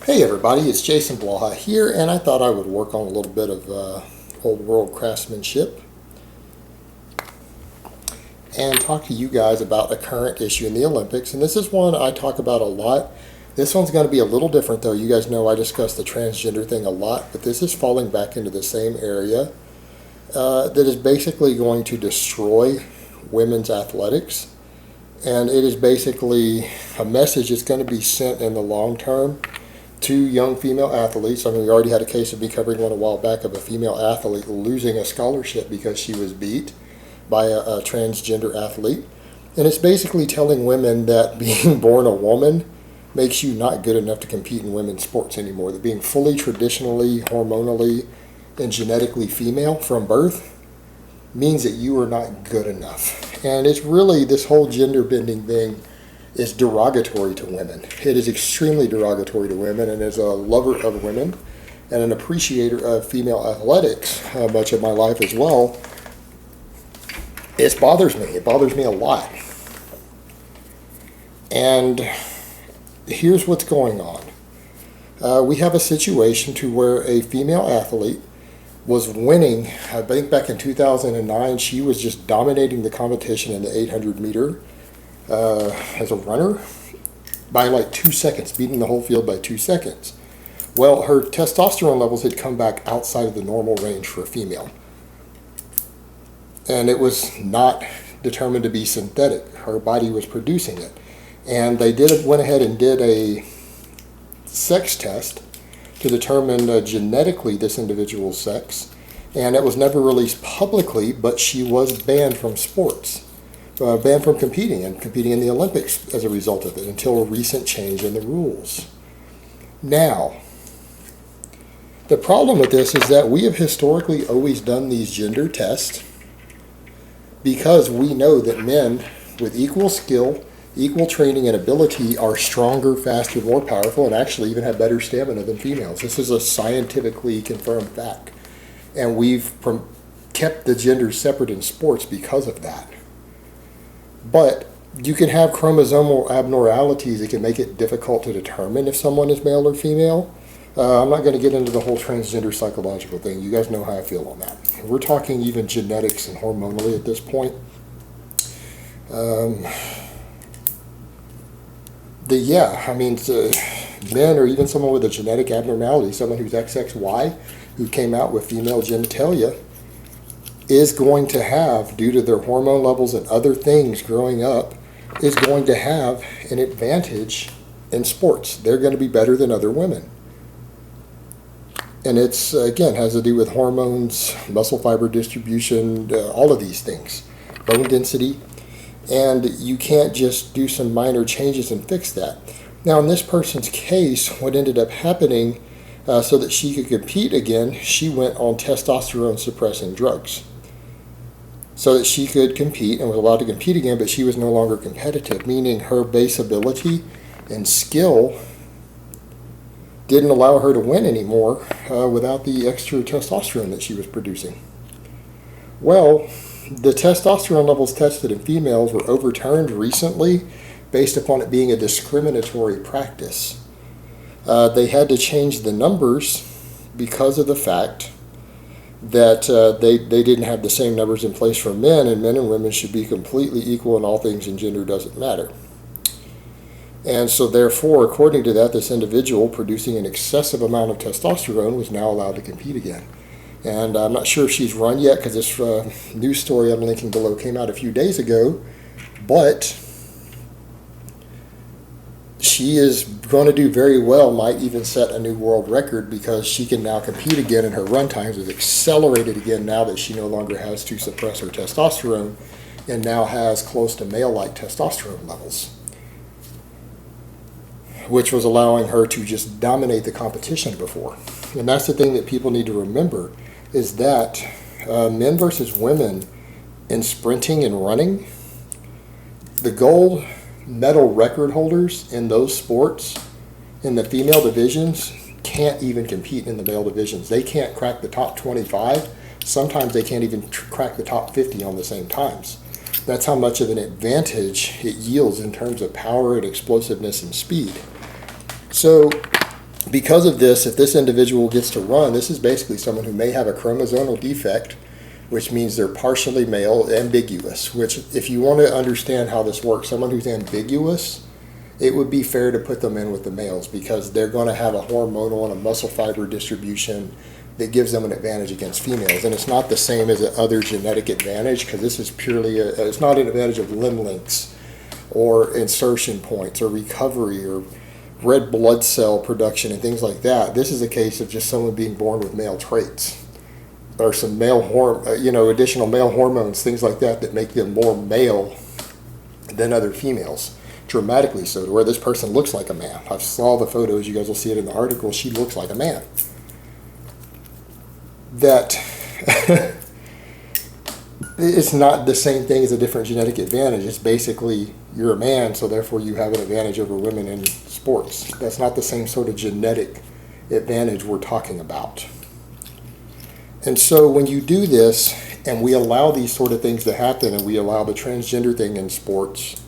Hey everybody, it's Jason Blaha here, and I thought I would work on a little bit of old world craftsmanship and talk to you guys about a current issue in the Olympics. And this is one I talk about a lot. This one's going to be a little different though. You guys know I discuss the transgender thing a lot, but this is falling back into the same area that is basically going to destroy women's athletics. And it is basically a message that's going to be sent in the long term to young female athletes. I mean, we already had a case of me covering one a while back of a female athlete losing a scholarship because she was beat by a transgender athlete. And it's basically telling women that being born a woman makes you not good enough to compete in women's sports anymore. That being fully traditionally, hormonally, and genetically female from birth means that you are not good enough. And it's really, this whole gender bending thing is derogatory to women. It is extremely derogatory to women, and as a lover of women and an appreciator of female athletics, much of my life as well, it bothers me. It bothers me a lot. And here's what's going on. We have a situation to where a female athlete was winning. I think back in 2009, she was just dominating the competition in the 800 meter as a runner by like 2 seconds, beating the whole field by 2 seconds. Well, her testosterone levels had come back outside of the normal range for a female. And it was not determined to be synthetic. Her body was producing it. And they went ahead and did a sex test to determine genetically this individual's sex. And it was never released publicly, but she was banned from sports. Banned from competing in the Olympics as a result of it until a recent change in the rules. Now, the problem with this is that we have historically always done these gender tests because we know that men with equal skill, equal training and ability are stronger, faster, more powerful, and actually even have better stamina than females. This is a scientifically confirmed fact. And we've kept the genders separate in sports because of that. But you can have chromosomal abnormalities that can make it difficult to determine if someone is male or female. I'm not going to get into the whole transgender psychological thing. You guys know how I feel on that. We're talking even genetics and hormonally at this point. Men or even someone with a genetic abnormality, someone who's XXY, who came out with female genitalia, is going to have, due to their hormone levels and other things growing up, is going to have an advantage in sports. They're going to be better than other women. And it's, again, has to do with hormones, muscle fiber distribution, all of these things, bone density. And you can't just do some minor changes and fix that. Now, in this person's case, what ended up happening, so that she could compete again, she went on testosterone suppressing drugs so that she could compete and was allowed to compete again, but she was no longer competitive, meaning her base ability and skill didn't allow her to win anymore without the extra testosterone that she was producing. Well, the testosterone levels tested in females were overturned recently based upon it being a discriminatory practice. They had to change the numbers because of the fact that they didn't have the same numbers in place for men, and men and women should be completely equal in all things, and gender doesn't matter. And so therefore, according to that, this individual producing an excessive amount of testosterone was now allowed to compete again. And I'm not sure if she's run yet, because this news story I'm linking below came out a few days ago, but she is going to do very well, might even set a new world record, because she can now compete again, and her run times have accelerated again now that she no longer has to suppress her testosterone and now has close to male-like testosterone levels, which was allowing her to just dominate the competition before. And that's the thing that people need to remember, is that men versus women in sprinting and running, the gold medal record holders in those sports in the female divisions can't even compete in the male divisions. They can't crack the top 25. Sometimes they can't even crack the top 50 on the same times. That's how much of an advantage it yields in terms of power and explosiveness and speed. So because of this, if this individual gets to run, this is basically someone who may have a chromosomal defect, which means they're partially male, ambiguous, which if you want to understand how this works, someone who's ambiguous, it would be fair to put them in with the males because they're going to have a hormonal and a muscle fiber distribution that gives them an advantage against females. And it's not the same as the other genetic advantage because this is purely, it's not an advantage of limb lengths or insertion points or recovery or red blood cell production and things like that. This is a case of just someone being born with male traits or some male additional male hormones, things like that that make them more male than other females, dramatically so, to where this person looks like a man. I saw the photos, you guys will see it in the article. She looks like a man. That it's not the same thing as a different genetic advantage. It's basically you're a man, so therefore you have an advantage over women in sports. That's not the same sort of genetic advantage we're talking about. And so when you do this and we allow these sort of things to happen and we allow the transgender thing in sports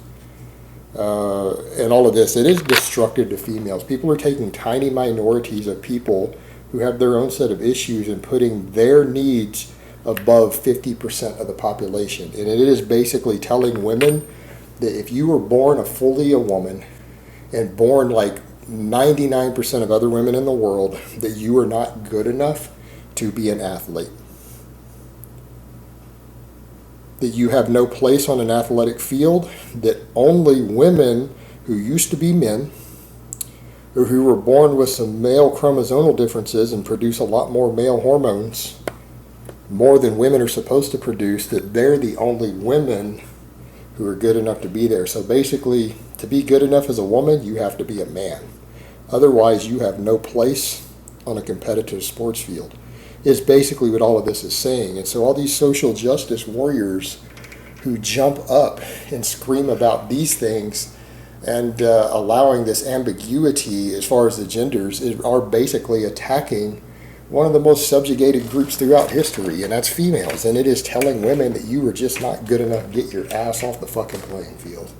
and all of this, it is destructive to females. People are taking tiny minorities of people who have their own set of issues and putting their needs above 50% of the population. And it is basically telling women that if you were born fully a woman and born like 99% of other women in the world, that you are not good enough to be an athlete. That you have no place on an athletic field, that only women who used to be men or who were born with some male chromosomal differences and produce a lot more male hormones, more than women are supposed to produce, that they're the only women who are good enough to be there. So basically, to be good enough as a woman, you have to be a man. Otherwise, you have no place on a competitive sports field. Is basically what all of this is saying. And so all these social justice warriors who jump up and scream about these things and allowing this ambiguity as far as the genders are basically attacking one of the most subjugated groups throughout history, and that's females. And it is telling women that you are just not good enough to get your ass off the fucking playing field.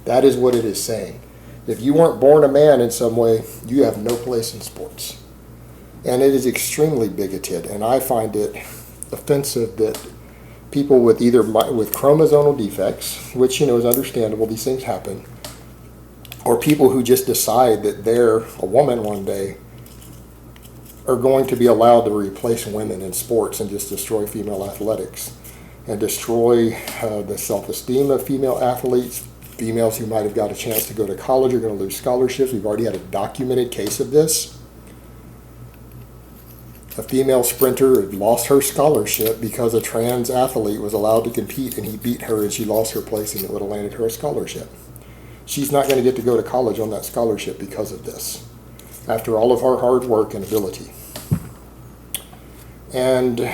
That is what it is saying. If you weren't born a man in some way, you have no place in sports. And it is extremely bigoted, and I find it offensive that people with with chromosomal defects, which is understandable, these things happen, or people who just decide that they're a woman one day are going to be allowed to replace women in sports and just destroy female athletics and destroy the self-esteem of female athletes. Females who might have got a chance to go to college are going to lose scholarships. We've already had a documented case of this. A female sprinter had lost her scholarship because a trans athlete was allowed to compete and he beat her and she lost her place and it would have landed her a scholarship. She's not going to get to go to college on that scholarship because of this, after all of her hard work and ability. And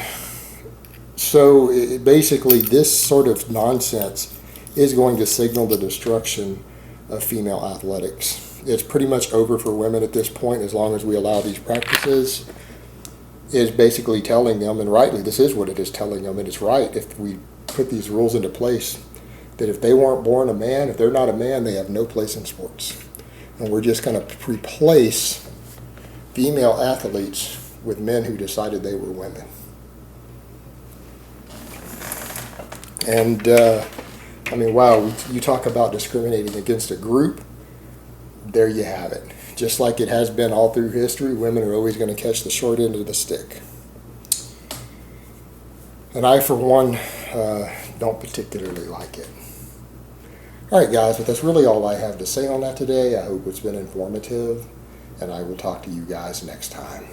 so basically this sort of nonsense is going to signal the destruction of female athletics. It's pretty much over for women at this point as long as we allow these practices. Is basically telling them, and rightly, this is what it is telling them, and it's right if we put these rules into place, that if they weren't born a man, if they're not a man, they have no place in sports. And we're just going to replace female athletes with men who decided they were women. And, wow, you talk about discriminating against a group, there you have it. Just like it has been all through history, women are always going to catch the short end of the stick. And I, for one, don't particularly like it. All right, guys, but that's really all I have to say on that today. I hope it's been informative, and I will talk to you guys next time.